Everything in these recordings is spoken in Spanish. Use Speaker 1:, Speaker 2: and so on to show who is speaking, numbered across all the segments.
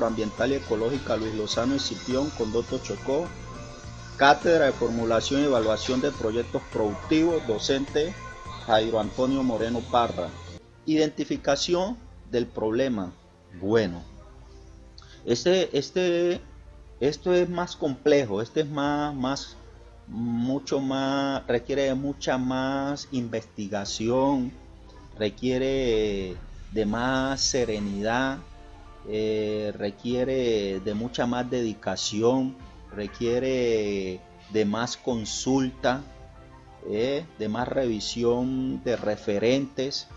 Speaker 1: Ambiental y Ecológica Luis Lozano Escipión, Condoto Chocó. Cátedra de Formulación y Evaluación de Proyectos Productivos, docente Jairo Antonio Moreno Parra. Identificación del problema. Bueno, esto es más complejo, mucho más, requiere de mucha más investigación, requiere de más serenidad, requiere de mucha más dedicación, requiere de más consulta, de más revisión de referentes,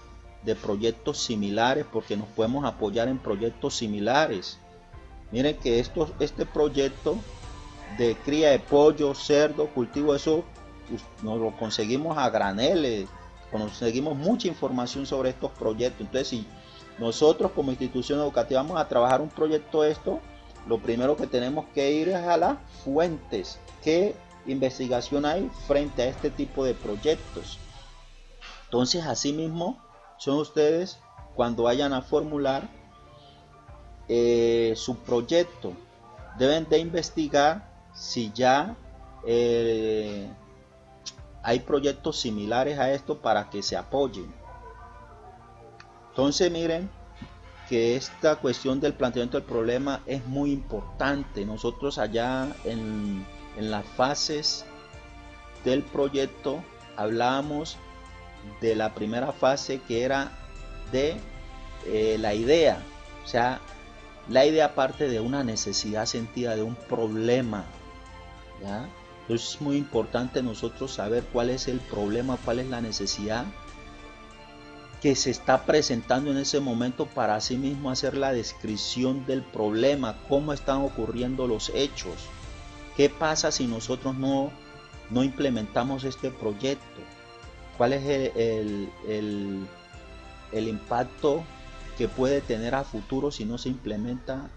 Speaker 1: de proyectos similares, porque nos podemos apoyar en proyectos similares. Miren que este proyecto de cría de pollo, cerdo, cultivo, eso nos lo conseguimos a granel, conseguimos mucha información sobre estos proyectos. Entonces, si nosotros como institución educativa vamos a trabajar un proyecto lo primero que tenemos que ir es a las fuentes. ¿Qué investigación hay frente a este tipo de proyectos? Entonces, asimismo, son ustedes cuando vayan a formular su proyecto, deben de investigar si ya hay proyectos similares a esto para que se apoyen. Entonces, miren que esta cuestión del planteamiento del problema es muy importante. Nosotros allá en las fases del proyecto hablábamos de la primera fase, que era de la idea. O sea, la idea parte de una necesidad sentida, de un problema, ¿ya? Entonces es muy importante nosotros saber cuál es el problema, cuál es la necesidad que se está presentando en ese momento, para así mismo hacer la descripción del problema, cómo están ocurriendo los hechos, qué pasa si nosotros no implementamos este proyecto, cuál es el impacto que puede tener a futuro si no se implementa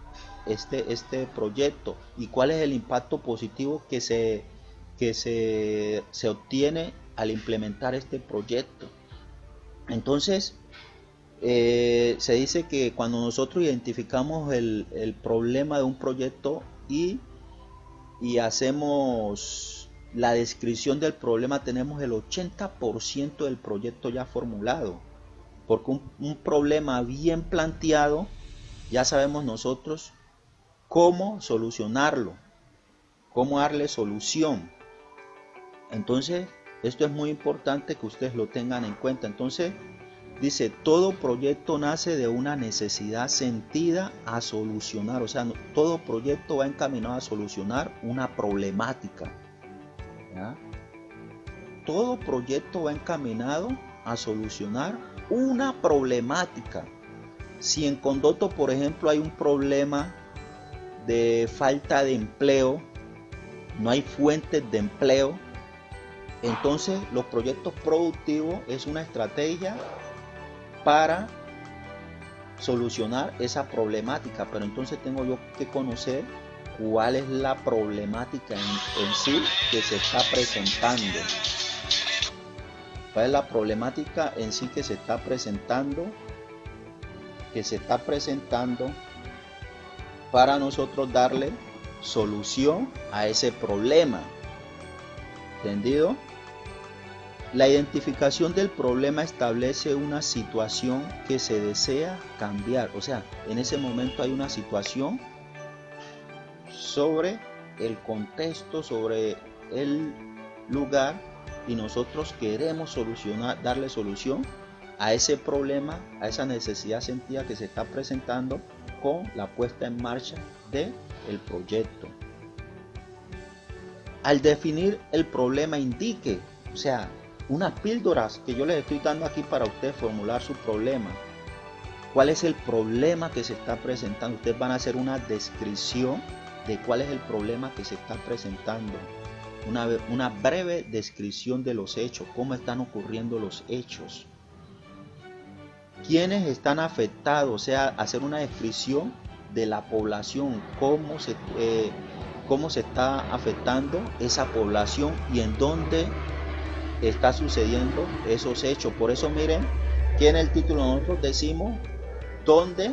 Speaker 1: este proyecto, y cuál es el impacto positivo que se obtiene al implementar este proyecto. Entonces, se dice que cuando nosotros identificamos el problema de un proyecto y hacemos la descripción del problema, tenemos el 80% del proyecto ya formulado. Porque un problema bien planteado, ya sabemos nosotros cómo solucionarlo, cómo darle solución. Entonces, esto es muy importante que ustedes lo tengan en cuenta. Entonces, dice, todo proyecto nace de una necesidad sentida a solucionar. O sea, todo proyecto va encaminado a solucionar una problemática, ¿ya? Todo proyecto va encaminado a solucionar una problemática. Si en Condoto, por ejemplo, hay un problema de falta de empleo, no hay fuentes de empleo, entonces los proyectos productivos es una estrategia para solucionar esa problemática. Pero entonces tengo yo que conocer cuál es la problemática en sí que se está presentando. ¿Cuál es la problemática en sí que se está presentando? Para nosotros darle solución a ese problema. ¿Entendido? La identificación del problema establece una situación que se desea cambiar. O sea, en ese momento hay una situación sobre el contexto, sobre el lugar, y nosotros queremos darle solución a ese problema, a esa necesidad sentida que se está presentando con la puesta en marcha del proyecto. Al definir el problema, indique, o sea, unas píldoras que yo les estoy dando aquí para ustedes formular su problema. ¿Cuál es el problema que se está presentando? Ustedes van a hacer una descripción de cuál es el problema que se está presentando. Una breve descripción de los hechos, cómo están ocurriendo los hechos, quiénes están afectados, o sea, hacer una descripción de la población, cómo se está afectando esa población y en dónde está sucediendo esos hechos. Por eso miren que en el título nosotros decimos dónde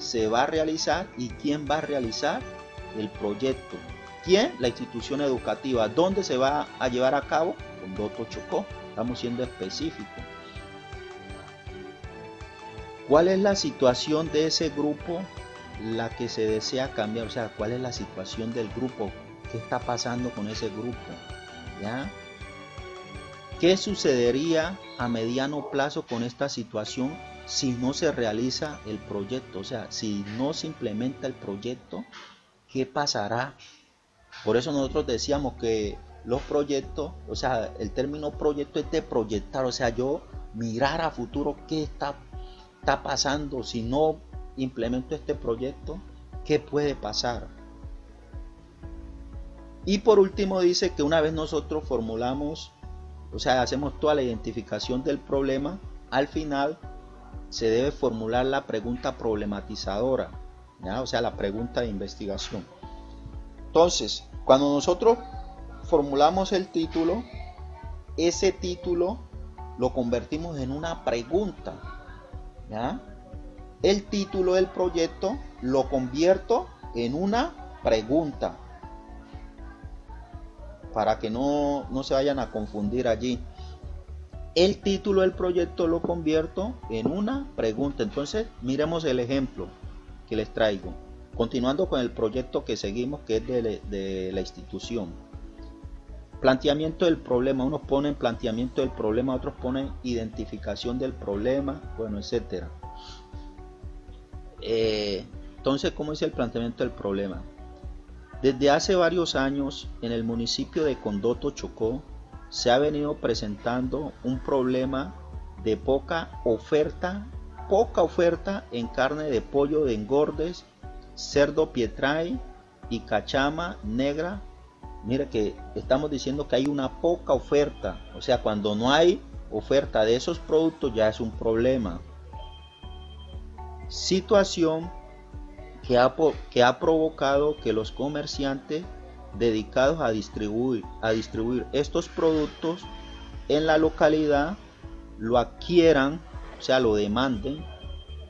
Speaker 1: se va a realizar y quién va a realizar el proyecto. ¿Quién? La institución educativa. ¿Dónde se va a llevar a cabo? Condoto Chocó. Estamos siendo específicos. ¿Cuál es la situación de ese grupo la que se desea cambiar? O sea, ¿cuál es la situación del grupo? ¿Qué está pasando con ese grupo? ¿Ya? ¿Qué sucedería a mediano plazo con esta situación si no se realiza el proyecto? O sea, si no se implementa el proyecto, ¿qué pasará? Por eso nosotros decíamos que los proyectos, o sea, el término proyecto es de proyectar, o sea, yo mirar a futuro qué está pasando si no implemento este proyecto, qué puede pasar. Y por último dice que una vez nosotros formulamos, o sea, hacemos toda la identificación del problema, al final se debe formular la pregunta problematizadora, ¿ya? O sea, la pregunta de investigación. Entonces, cuando nosotros formulamos el título, ese título lo convertimos en una pregunta, ¿ya? El título del proyecto lo convierto en una pregunta, para que no se vayan a confundir allí. El título del proyecto lo convierto en una pregunta. Entonces, miremos el ejemplo que les traigo. Continuando con el proyecto que seguimos, que es de la institución. Planteamiento del problema. Unos ponen planteamiento del problema, otros ponen identificación del problema, bueno, etcétera. Entonces, ¿cómo es el planteamiento del problema? Desde hace varios años, en el municipio de Condoto Chocó, se ha venido presentando un problema de poca oferta en carne de pollo de engordes, cerdo pietrae y cachama negra. Mira que estamos diciendo que hay una poca oferta, o sea, cuando no hay oferta de esos productos ya es un problema. Situación que ha provocado que los comerciantes dedicados a distribuir estos productos en la localidad lo adquieran, o sea, lo demanden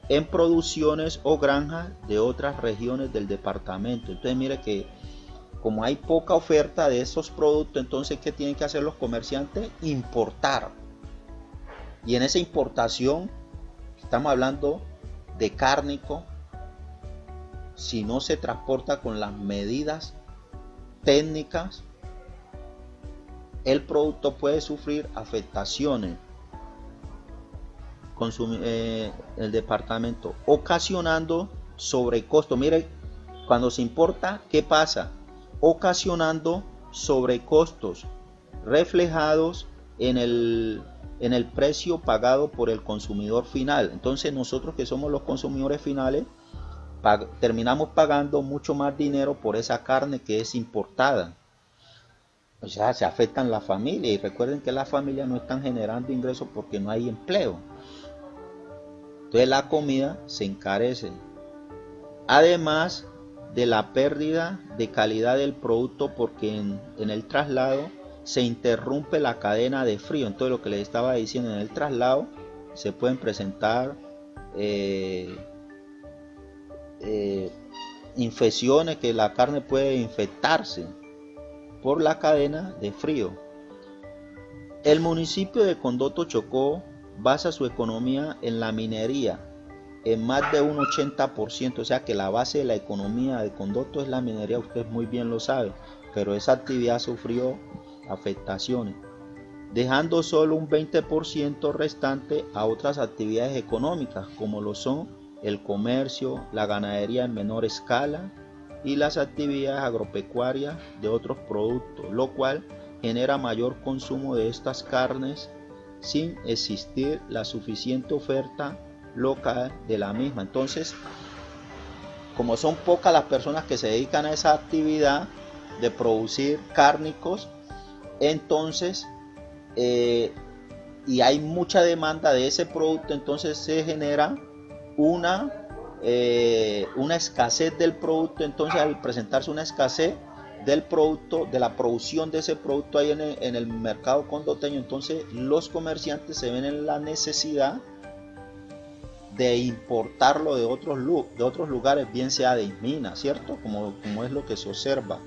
Speaker 1: en producciones o granjas de otras regiones del departamento. Entonces mire que como hay poca oferta de esos productos, entonces ¿qué tienen que hacer los comerciantes? Importar. Y en esa importación estamos hablando de cárnico. Si no se transporta con las medidas técnicas, el producto puede sufrir afectaciones el departamento, ocasionando sobrecosto. Mire, cuando se importa, ¿qué pasa? Ocasionando sobrecostos reflejados en el precio pagado por el consumidor final. Entonces nosotros que somos los consumidores finales terminamos pagando mucho más dinero por esa carne que es importada. O sea, se afectan la familia, y recuerden que las familias no están generando ingresos porque no hay empleo. Entonces la comida se encarece. Además de la pérdida de calidad del producto, porque en el traslado se interrumpe la cadena de frío. Entonces lo que les estaba diciendo, en el traslado se pueden presentar infecciones, que la carne puede infectarse por la cadena de frío. El municipio de Condoto Chocó basa su economía en la minería en más de un 80%, o sea que la base de la economía de Condoto es la minería, usted muy bien lo sabe, pero esa actividad sufrió afectaciones, dejando solo un 20% restante a otras actividades económicas como lo son el comercio, la ganadería en menor escala y las actividades agropecuarias de otros productos, lo cual genera mayor consumo de estas carnes sin existir la suficiente oferta local de la misma. Entonces, como son pocas las personas que se dedican a esa actividad de producir cárnicos, entonces y hay mucha demanda de ese producto, entonces se genera una escasez del producto. Entonces al presentarse una escasez del producto, de la producción de ese producto ahí en el mercado condoteño, entonces los comerciantes se ven en la necesidad de importarlo de otros lugares, bien sea de Ismina, ¿cierto? Como es lo que se observa.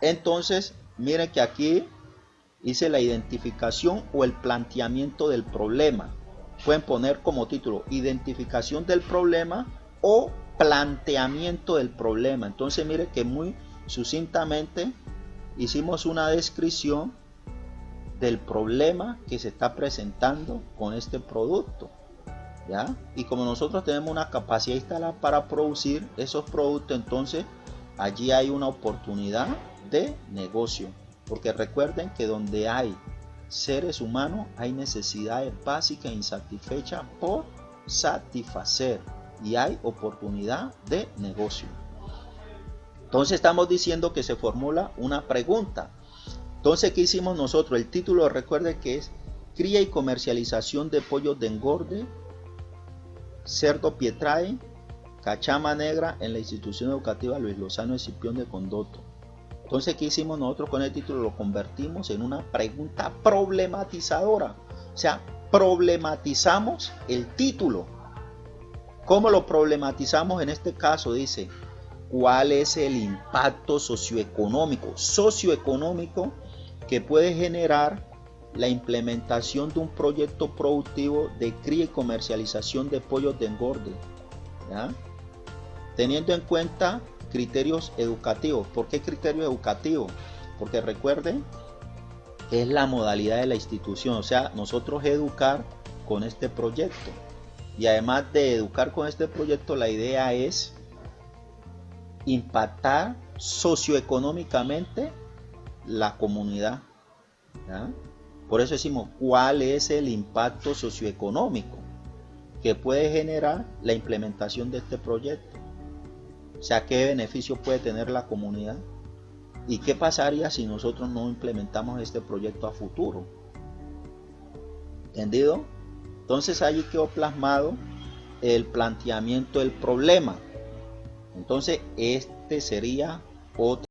Speaker 1: Entonces, miren que aquí hice la identificación o el planteamiento del problema. Pueden poner como título identificación del problema o planteamiento del problema. Entonces, miren que muy sucintamente hicimos una descripción del problema que se está presentando con este producto, ¿ya? Y como nosotros tenemos una capacidad instalada para producir esos productos, entonces allí hay una oportunidad de negocio, porque recuerden que donde hay seres humanos hay necesidades básicas insatisfechas por satisfacer y hay oportunidad de negocio. Entonces estamos diciendo que se formula una pregunta. Entonces, ¿qué hicimos nosotros? El título, recuerden que es cría y comercialización de pollos de engorde, cerdo pietrae, cachama negra en la institución educativa Luis Lozano Escipión de Condoto. Entonces, ¿qué hicimos nosotros con el título? Lo convertimos en una pregunta problematizadora. O sea, problematizamos el título. ¿Cómo lo problematizamos en este caso? Dice, ¿cuál es el impacto socioeconómico que puede generar la implementación de un proyecto productivo de cría y comercialización de pollos de engorde? ¿Ya? Teniendo en cuenta criterios educativos. ¿Por qué criterios educativos? Porque recuerden que es la modalidad de la institución, o sea, nosotros educar con este proyecto. Y además de educar con este proyecto, la idea es impactar socioeconómicamente la comunidad, ¿ya? Por eso decimos, ¿cuál es el impacto socioeconómico que puede generar la implementación de este proyecto? O sea, ¿qué beneficio puede tener la comunidad? ¿Y qué pasaría si nosotros no implementamos este proyecto a futuro? ¿Entendido? Entonces allí quedó plasmado el planteamiento del problema. Entonces este sería otro